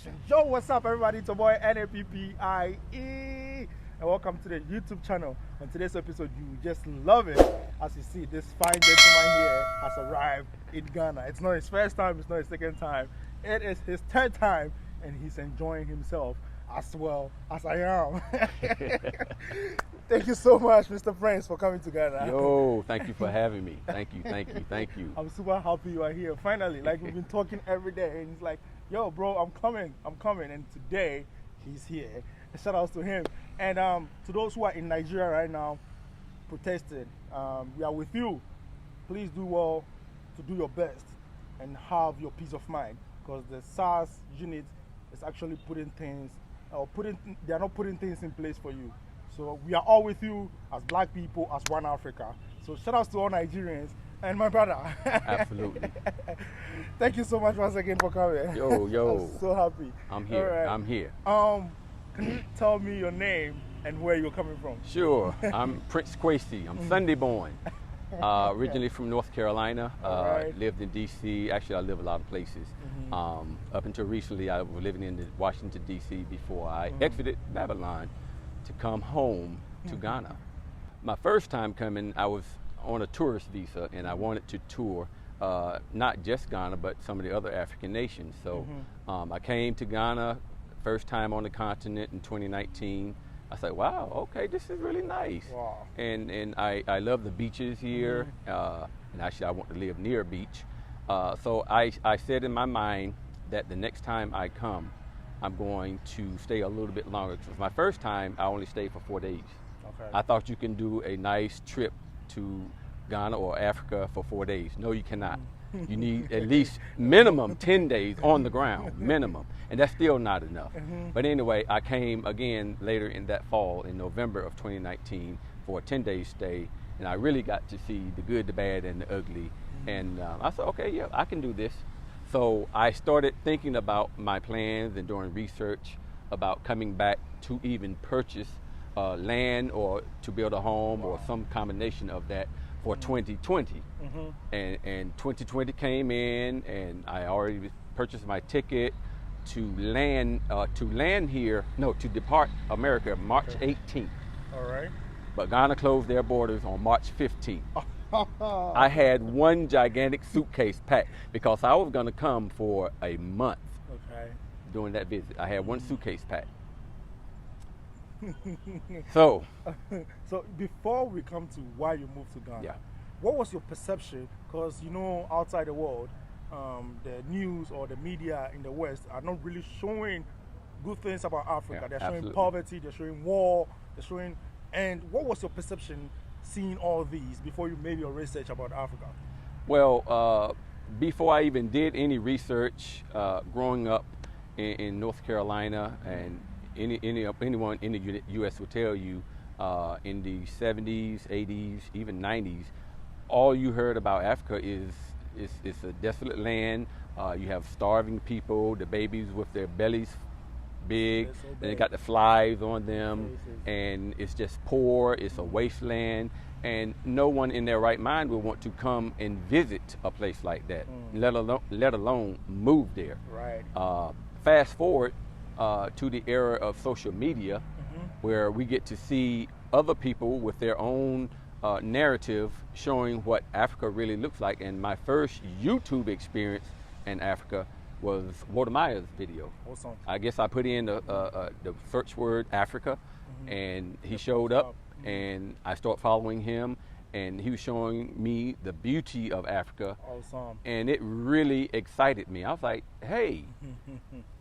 action. Yo, what's up, everybody? It's your boy nappie, and welcome to the YouTube channel. On today's episode, you just love it. As you see, this fine gentleman here has arrived in Ghana. It's not his first time, it's not his second time. It is his third time, and he's enjoying himself as well as I am. Thank you so much, Mr. Prince, for coming to Ghana. Yo, thank you for having me. Thank you. I'm super happy you are here. Finally, like we've been talking every day, and he's like, yo, bro, I'm coming. And today, he's here. Shout out to him. And to those who are in Nigeria right now, protesting, we are with you. Please do well to do your best and have your peace of mind, because the SARS unit is actually they are not putting things in place for you. So we are all with you as black people, as one Africa. So shout out to all Nigerians and my brother. Absolutely. Thank you so much once again for coming. Yo. I'm so happy. I'm here. Right. I'm here. Can you tell me your name and where you're coming from? Sure. I'm Prince Kwesi. I'm Sunday born. Originally from North Carolina. Right. Lived in D.C. Actually, I live a lot of places. Up until recently, I was living in Washington, D.C. before I exited Babylon to come home to Ghana. My first time coming, I was on a tourist visa, and I wanted to tour not just Ghana, but some of the other African nations. So I came to Ghana, first time on the continent in 2019. I said, wow, okay, this is really nice. Wow. And I love the beaches here, and actually I want to live near a beach. So I said in my mind that the next time I come, I'm going to stay a little bit longer. Because my first time, I only stayed for 4 days. Okay. I thought you can do a nice trip to Ghana or Africa for 4 days. No, you cannot. You need at least minimum 10 days on the ground, minimum. And that's still not enough. But anyway, I came again later in that fall, in November of 2019, for a 10-day stay. And I really got to see the good, the bad, and the ugly. And I said, okay, yeah, I can do this. So I started thinking about my plans and doing research about coming back to even purchase land or to build a home or some combination of that for 2020. And 2020 came in, and I already purchased my ticket to depart America March 18th. All right. But Ghana closed their borders on March 15th. I had one gigantic suitcase packed because I was going to come for a month. Okay. During that visit. I had one suitcase packed. So before we come to why you moved to Ghana, what was your perception? Because outside the world, the news or the media in the West are not really showing good things about Africa. They're showing poverty, they're showing war, and what was your perception seeing all these before you made your research about Africa? Well, before I even did any research, growing up in North Carolina, and anyone in the U.S. will tell you, in the 70s, 80s, even 90s, all you heard about Africa is it's a desolate land. You have starving people, the babies with their bellies big, and they got the flies on them, and it's just poor, it's a wasteland, and no one in their right mind will want to come and visit a place like that, let alone move there. Right. Fast forward to the era of social media, where we get to see other people with their own narrative showing what Africa really looks like. And my first YouTube experience in Africa was Walter Maya's video. Awesome. I guess I put in the search word Africa, and he showed up, and I started following him, and he was showing me the beauty of Africa. Awesome. And it really excited me. I was like, hey,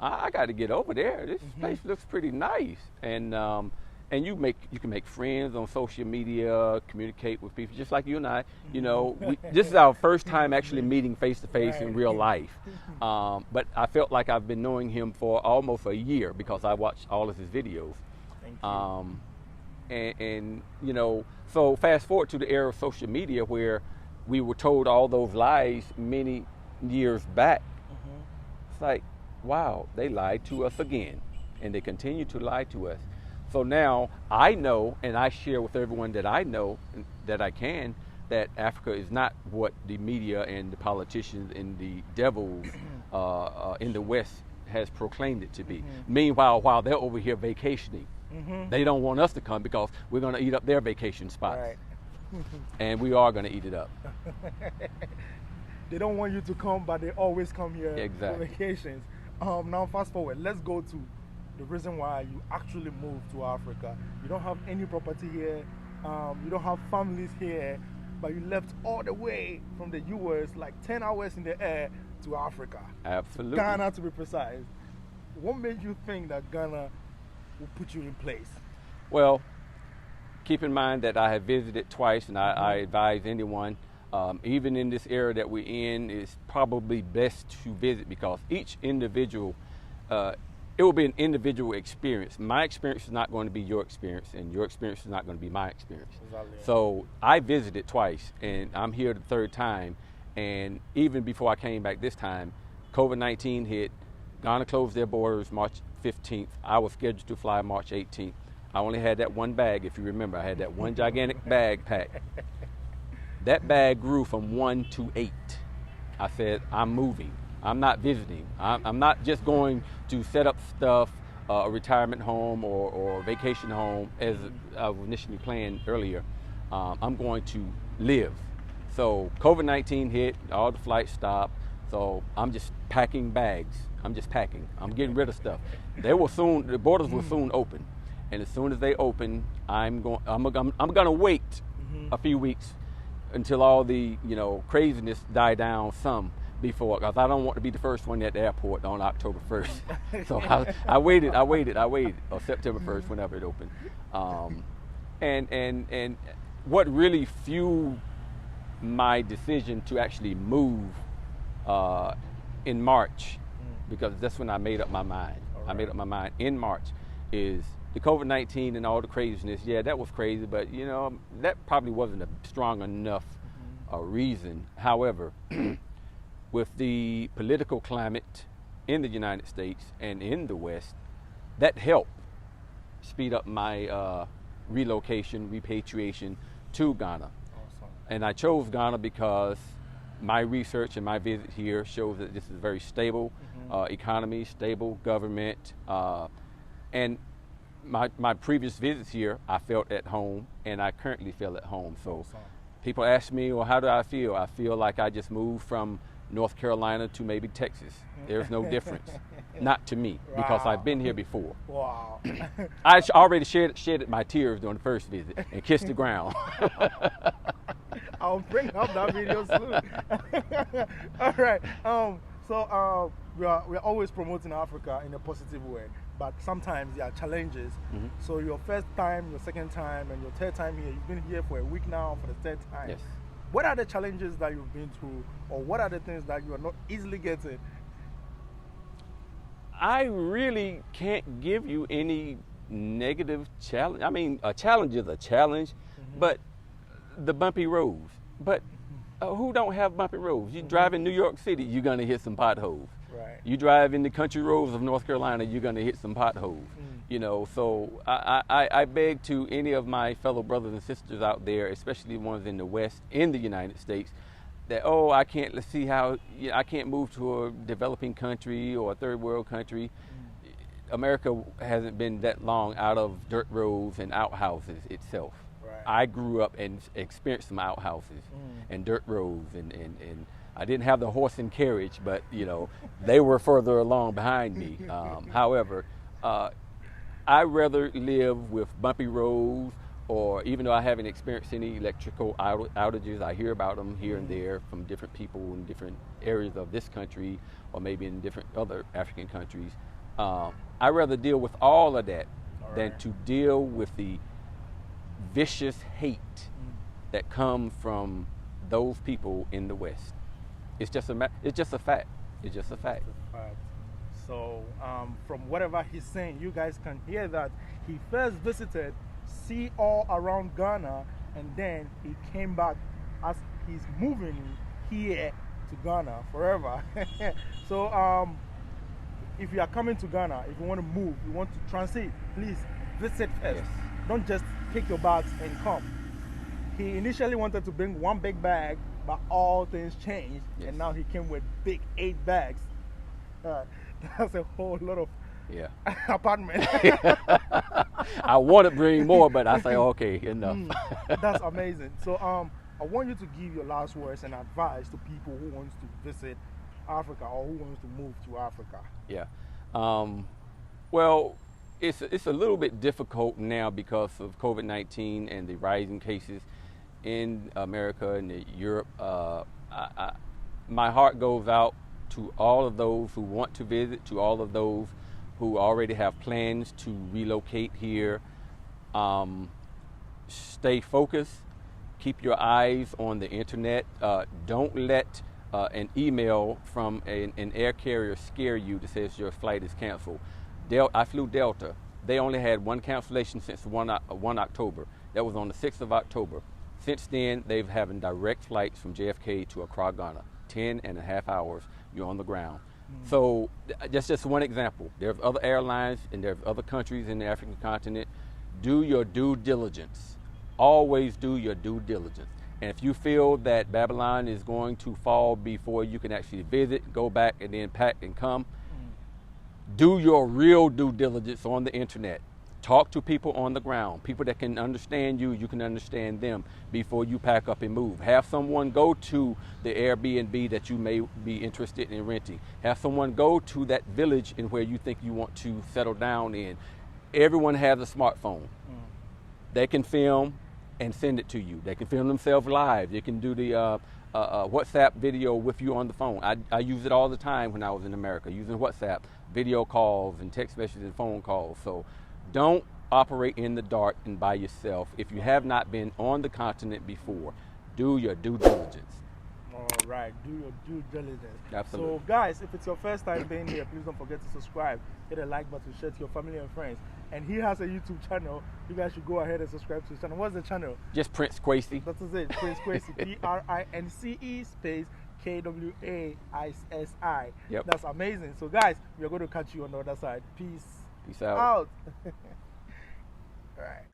I got to get over there. This place looks pretty nice. And you can make friends on social media, communicate with people, just like you and I. This is our first time actually meeting face to face in real life. But I felt like I've been knowing him for almost a year because I watched all of his videos. Thank you. So fast forward to the era of social media, where we were told all those lies many years back. It's like, wow, they lied to us again, and they continue to lie to us. So now I know, and I share with everyone that I know, that I can, that Africa is not what the media and the politicians and the devils in the West has proclaimed it to be. Meanwhile, while they're over here vacationing, they don't want us to come because we're going to eat up their vacation spots. Right. And we are going to eat it up. They don't want you to come, but they always come here Exactly. for vacations. Now, fast forward. Let's go to the reason why you actually moved to Africa. You don't have any property here. You don't have families here, but you left all the way from the US, like 10 hours in the air, to Africa. Absolutely. Ghana, to be precise. What made you think that Ghana would put you in place? Well, keep in mind that I have visited twice, and I advise anyone, even in this era that we're in, it's probably best to visit because each individual, it will be an individual experience. My experience is not going to be your experience, and your experience is not going to be my experience. Exactly. So I visited twice, and I'm here the third time. And even before I came back this time, COVID-19 hit. Ghana closed their borders March 15th. I was scheduled to fly March 18th. I only had that one bag, if you remember. I had that one gigantic bag packed. That bag grew from 1 to 8. I said, I'm moving. I'm not visiting. I'm not just going to set up stuff, a retirement home or vacation home as I was initially planned earlier. I'm going to live. So COVID-19 hit, all the flights stopped. So I'm just packing bags. I'm just packing. I'm getting rid of stuff. The borders will soon open. And as soon as they open, I'm gonna wait a few weeks until all the craziness die down some before, because I don't want to be the first one at the airport on October 1st. So I waited, or September 1st, whenever it opened. And what really fueled my decision to actually move in March, because that's when I made up my mind. Right. I made up my mind in March, is the COVID-19 and all the craziness. Yeah, that was crazy, but that probably wasn't a strong enough reason. However, with the political climate in the United States and in the West, that helped speed up my relocation, repatriation to Ghana. Awesome. And I chose Ghana because my research and my visit here shows that this is a very stable economy, stable government, and my previous visits here, I felt at home, and I currently feel at home. So Awesome. People ask me, well, how do I feel? I feel like I just moved from North Carolina to maybe Texas. There's no difference. Not to me, because Wow. I've been here before. Wow. I already shedded my tears during the first visit and kissed the ground. I'll bring up that video soon. All right. So we're always promoting Africa in a positive way, but sometimes there are challenges. So your first time, your second time, and your third time here, you've been here for a week now for the third time. Yes. What are the challenges that you've been through, or what are the things that you are not easily getting? I really can't give you any negative challenge. I mean, a challenge is a challenge, but the bumpy roads. But who don't have bumpy roads? You drive in New York City, you're going to hit some potholes. Right. You drive in the country roads of North Carolina, you're going to hit some potholes. So I beg to any of my fellow brothers and sisters out there, especially ones in the West, in the United States, that, let's see how, I can't move to a developing country or a third world country. America hasn't been that long out of dirt roads and outhouses itself. Right. I grew up and experienced some outhouses and dirt roads, and I didn't have the horse and carriage, but they were further along behind me. However, I'd rather live with bumpy roads, or even though I haven't experienced any electrical outages, I hear about them here and there from different people in different areas of this country, or maybe in different other African countries. I'd rather deal with all of that than to deal with the vicious hate that comes from those people in the West. It's just a fact. It's just a fact. So from whatever he's saying, you guys can hear that he first visited, see all around Ghana, and then he came back as he's moving here to Ghana forever. So if you are coming to Ghana, if you want to move, you want to transit, please visit first. Yes. Don't just pick your bags and come. He initially wanted to bring one big bag, but all things changed, and now he came with big 8 bags. That's a whole lot of Yeah. apartment. I want to bring more, but I say, okay, enough. That's amazing. So I want you to give your last words and advice to people who wants to visit Africa or who wants to move to Africa. Yeah. Well, it's a little bit difficult now because of COVID-19 and the rising cases in America and Europe. My heart goes out to all of those who want to visit, to all of those who already have plans to relocate here. Stay focused. Keep your eyes on the internet. Don't let an email from an air carrier scare you that says your flight is canceled. I flew Delta. They only had one cancellation since 1 October. That was on the 6th of October. Since then, they've having direct flights from JFK to Accra, Ghana. 10.5 hours, you're on the ground. So that's just one example. There's other airlines and there's other countries in the African continent. Do your due diligence. Always do your due diligence. And if you feel that Babylon is going to fall before you can actually visit, go back and then pack and come, do your real due diligence on the internet. Talk to people on the ground, people that can understand you, you can understand them before you pack up and move. Have someone go to the Airbnb that you may be interested in renting. Have someone go to that village in where you think you want to settle down in. Everyone has a smartphone. They can film and send it to you. They can film themselves live. They can do the WhatsApp video with you on the phone. I use it all the time when I was in America, using WhatsApp, video calls and text messages and phone calls. So don't operate in the dark and by yourself. If you have not been on the continent before, do your due diligence. All right, do your due diligence. Absolutely. So guys, if it's your first time being here, please don't forget to subscribe, hit a like button, share to your family and friends. And he has a YouTube channel. You guys should go ahead and subscribe to his channel. What's the channel? Just Prince Kwesi. That is it, Prince Kwesi. PRINCE space KWASSI. Yep. That's amazing. So guys, we are going to catch you on the other side. Peace. Peace out. All right.